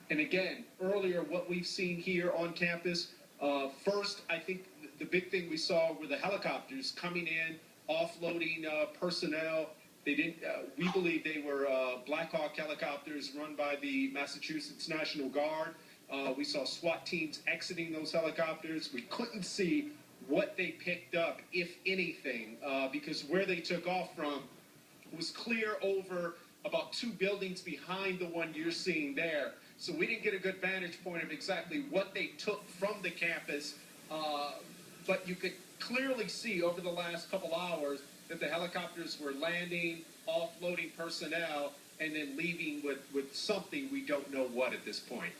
And again, earlier, what we've seen here on campus, first, I think the big thing we saw were the helicopters coming in, offloading personnel. They didn't. We believe they were Black Hawk helicopters run by the Massachusetts National Guard. We saw SWAT teams exiting those helicopters. We couldn't see what they picked up, if anything, because where they took off from was clear over about 2 buildings behind the one you're seeing there. So we didn't get a good vantage point of exactly what they took from the campus, but you could clearly see over the last couple hours that the helicopters were landing, offloading personnel, and then leaving with something we don't know what at this point.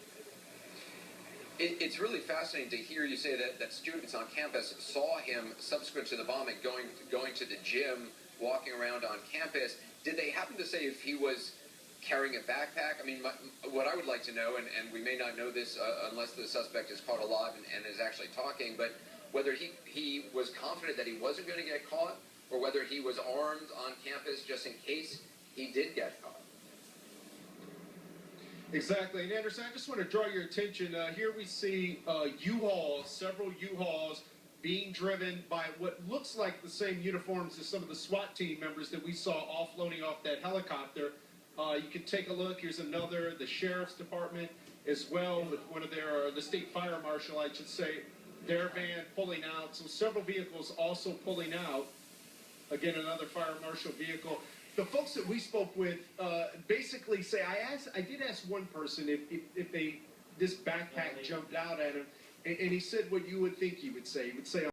It's really fascinating to hear you say that students on campus saw him subsequent to the bombing going to the gym, walking around on campus. Did they happen to say if he was carrying a backpack? I mean, what I would like to know, and we may not know this unless the suspect is caught alive and is actually talking, but whether he was confident that he wasn't going to get caught, or whether he was armed on campus just in case he did get caught. Exactly. And Anderson, I just want to draw your attention. Here we see U-Hauls, several U-Hauls being driven by what looks like the same uniforms as some of the SWAT team members that we saw offloading off that helicopter. You can take a look. Here's another, the Sheriff's Department as well, with one of their, the State Fire Marshal, I should say, their van pulling out. So several vehicles also pulling out. Again, another fire marshal vehicle. The folks that we spoke with basically say, I did ask one person if this backpack jumped out at him, and he said what you would think he would say. He would say,